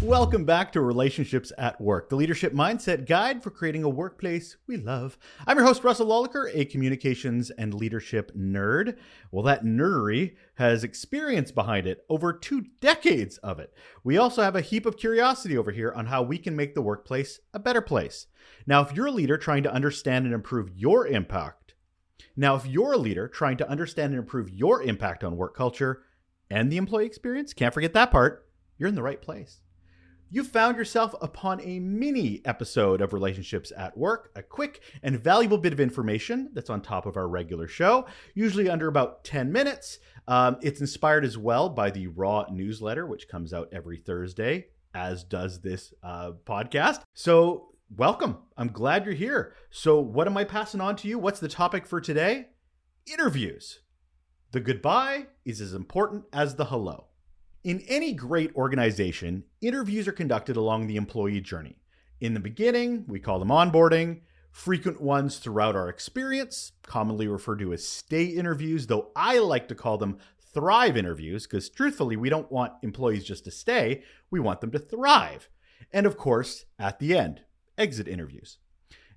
Welcome back to Relationships at Work, the leadership mindset guide for creating a workplace we love. I'm your host, Russel Lolacher, a communications and leadership nerd. Well, that nerdery has experience behind it, over 2 decades of it. We also have a heap of curiosity over here on how we can make the workplace a better place. Now, if you're a leader trying to understand and improve your impact on work culture and the employee experience, can't forget that part, you're in the right place. You found yourself upon a mini episode of Relationships at Work, a quick and valuable bit of information that's on top of our regular show, usually under about 10 minutes. It's inspired as well by the Raw newsletter, which comes out every Thursday, as does this podcast. So welcome. I'm glad you're here. So what am I passing on to you? What's the topic for today? Interviews. The goodbye is as important as the hello. In any great organization, interviews are conducted along the employee journey. In the beginning, we call them onboarding. Frequent ones throughout our experience, commonly referred to as stay interviews, though I like to call them thrive interviews, because truthfully, we don't want employees just to stay, we want them to thrive. And of course, at the end, exit interviews.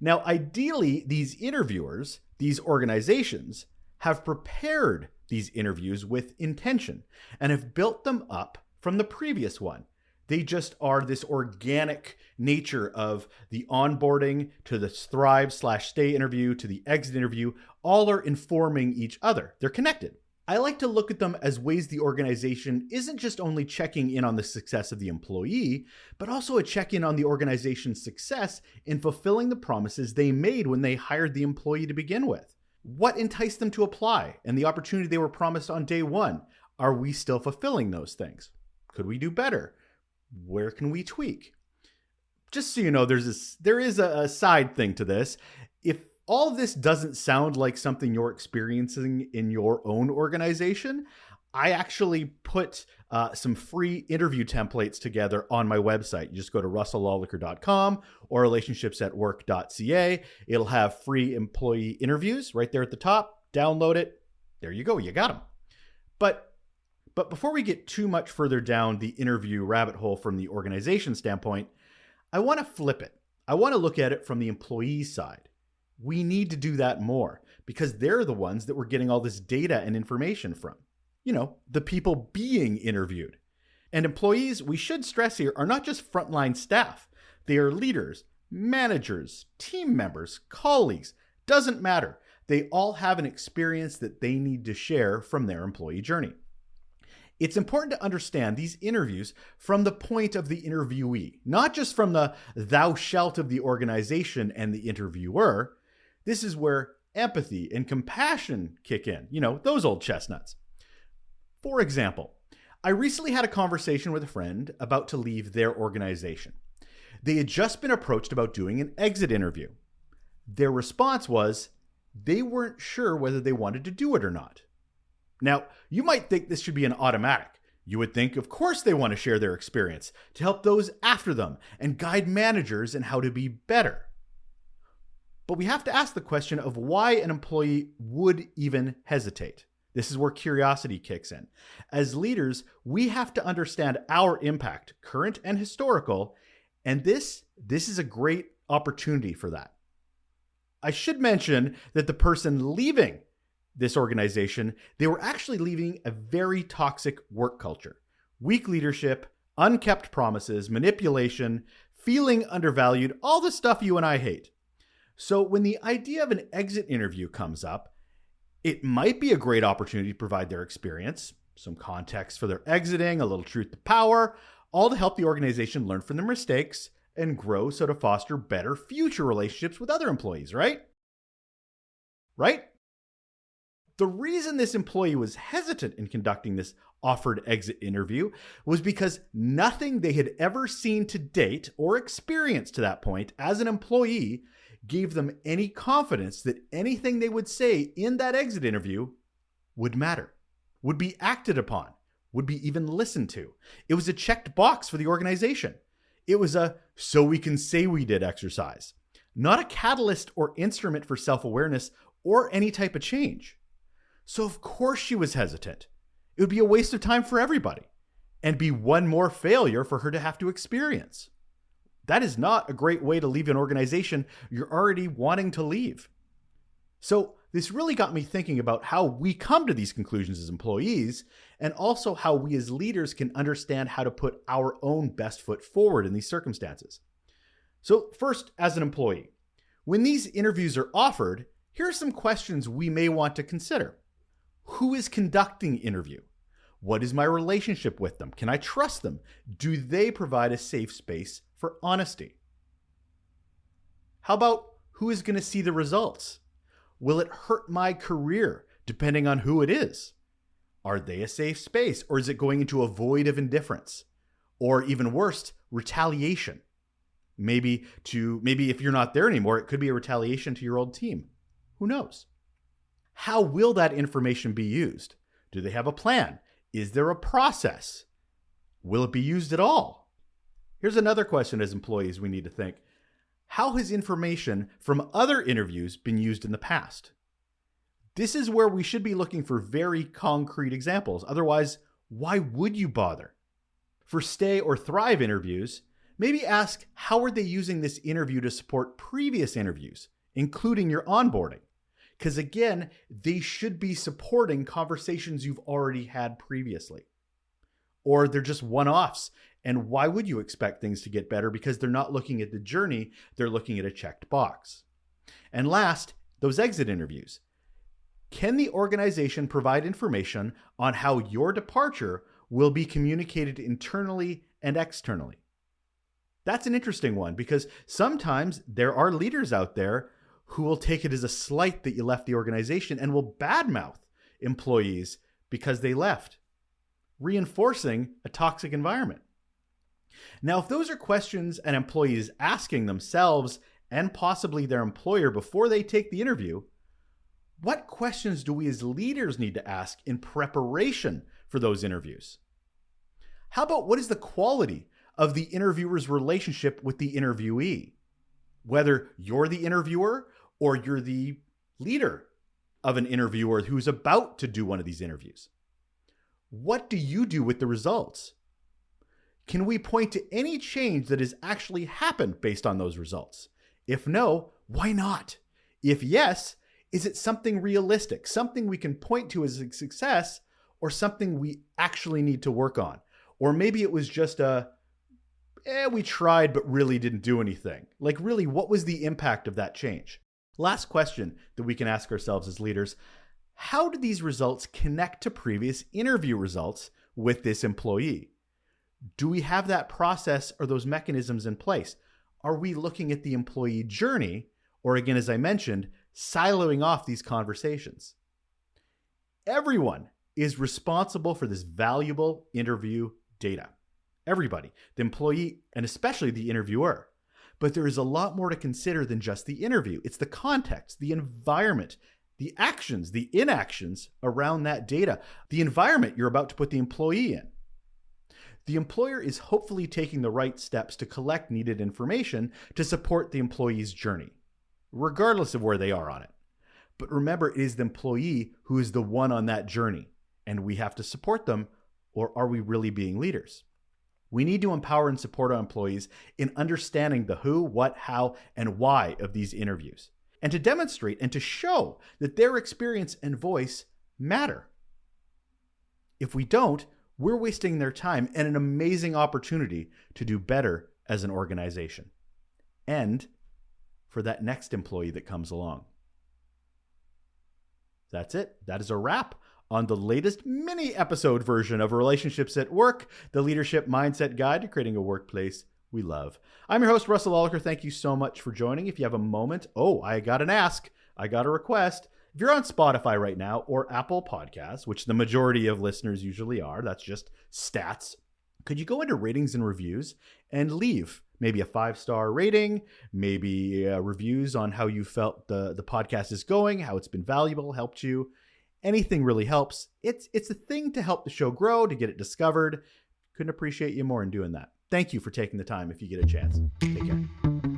Now, ideally, these interviewers, these organizations, have prepared these interviews with intention and have built them up from the previous one. They just are this organic nature of the onboarding to the thrive/stay interview to the exit interview. All are informing each other. They're connected. I like to look at them as ways the organization isn't just only checking in on the success of the employee, but also a check-in on the organization's success in fulfilling the promises they made when they hired the employee to begin with. What enticed them to apply and the opportunity they were promised on day one? Are we still fulfilling those things? Could we do better? Where can we tweak? Just so you know, there is a side thing to this. If all of this doesn't sound like something you're experiencing in your own organization, I actually put some free interview templates together on my website. You just go to russellolacher.com or relationshipsatwork.ca. It'll have free employee interviews right there at the top. Download it. There you go. You got them. But before we get too much further down the interview rabbit hole from the organization standpoint, I want to flip it. I want to look at it from the employee side. We need to do that more because they're the ones that we're getting all this data and information from. You know, the people being interviewed. And employees, we should stress here, are not just frontline staff. They are leaders, managers, team members, colleagues. Doesn't matter. They all have an experience that they need to share from their employee journey. It's important to understand these interviews from the point of the interviewee, not just from the thou shalt of the organization and the interviewer. This is where empathy and compassion kick in. You know, those old chestnuts. For example, I recently had a conversation with a friend about to leave their organization. They had just been approached about doing an exit interview. Their response was they weren't sure whether they wanted to do it or not. Now, you might think this should be an automatic. You would think, of course, they want to share their experience to help those after them and guide managers in how to be better. But we have to ask the question of why an employee would even hesitate. This is where curiosity kicks in. As leaders, we have to understand our impact, current and historical, and this is a great opportunity for that. I should mention that the person leaving this organization, they were actually leaving a very toxic work culture. Weak leadership, unkept promises, manipulation, feeling undervalued, all the stuff you and I hate. So when the idea of an exit interview comes up, it might be a great opportunity to provide their experience, some context for their exiting, a little truth to power, all to help the organization learn from their mistakes and grow so to foster better future relationships with other employees, right? Right? The reason this employee was hesitant in conducting this offered exit interview was because nothing they had ever seen to date or experienced to that point as an employee gave them any confidence that anything they would say in that exit interview would matter, would be acted upon, would be even listened to. It was a checked box for the organization. It was a so we can say we did exercise, not a catalyst or instrument for self-awareness or any type of change. So of course she was hesitant. It would be a waste of time for everybody. and be one more failure for her to have to experience. That is not a great way to leave an organization you're already wanting to leave. So this really got me thinking about how we come to these conclusions as employees, and also how we as leaders can understand how to put our own best foot forward in these circumstances. So first, as an employee, when these interviews are offered, here are some questions we may want to consider. Who is conducting the interview? What is my relationship with them? Can I trust them? Do they provide a safe space for honesty? How about who is going to see the results? Will it hurt my career, depending on who it is? Are they a safe space, or is it going into a void of indifference? Or even worse, retaliation. Maybe if you're not there anymore, it could be a retaliation to your old team. Who knows? How will that information be used? Do they have a plan? Is there a process? Will it be used at all? Here's another question as employees we need to think. How has information from other interviews been used in the past? This is where we should be looking for very concrete examples. Otherwise, why would you bother? For stay or thrive interviews, maybe ask how are they using this interview to support previous interviews, including your onboarding? Because again, they should be supporting conversations you've already had previously. Or they're just one-offs. And why would you expect things to get better? Because they're not looking at the journey, they're looking at a checked box. And last, those exit interviews. Can the organization provide information on how your departure will be communicated internally and externally? That's an interesting one, because sometimes there are leaders out there who will take it as a slight that you left the organization and will badmouth employees because they left, reinforcing a toxic environment. Now, if those are questions an employee is asking themselves and possibly their employer before they take the interview, what questions do we as leaders need to ask in preparation for those interviews? How about what is the quality of the interviewer's relationship with the interviewee? Whether you're the interviewer or you're the leader of an interviewer who's about to do one of these interviews. What do you do with the results? Can we point to any change that has actually happened based on those results? If no, why not? If yes, is it something realistic, something we can point to as a success, or something we actually need to work on? Or maybe it was just we tried but really didn't do anything. Like really, what was the impact of that change? Last question that we can ask ourselves as leaders: how do these results connect to previous interview results with this employee? Do we have that process or those mechanisms in place? Are we looking at the employee journey, or again, as I mentioned, siloing off these conversations? Everyone is responsible for this valuable interview data. Everybody, the employee, and especially the interviewer. But there is a lot more to consider than just the interview. It's the context, the environment, the actions, the inactions around that data, the environment you're about to put the employee in. The employer is hopefully taking the right steps to collect needed information to support the employee's journey, regardless of where they are on it. But remember, it is the employee who is the one on that journey, and we have to support them, or are we really being leaders? We need to empower and support our employees in understanding the who, what, how, and why of these interviews, and to demonstrate and to show that their experience and voice matter. If we don't, we're wasting their time and an amazing opportunity to do better as an organization and for that next employee that comes along. That's it. That is a wrap on the latest mini episode version of Relationships at Work, the leadership mindset guide to creating a workplace we love. I'm your host, Russel Lolacher. Thank you so much for joining. If you have a moment, I got an ask. I got a request. If you're on Spotify right now or Apple Podcasts, which the majority of listeners usually are, that's just stats, could you go into ratings and reviews and leave maybe a 5-star rating, maybe reviews on how you felt the podcast is going, how it's been valuable, helped you. Anything really helps. It's a thing to help the show grow, to get it discovered. Couldn't appreciate you more in doing that. Thank you for taking the time if you get a chance. Take care.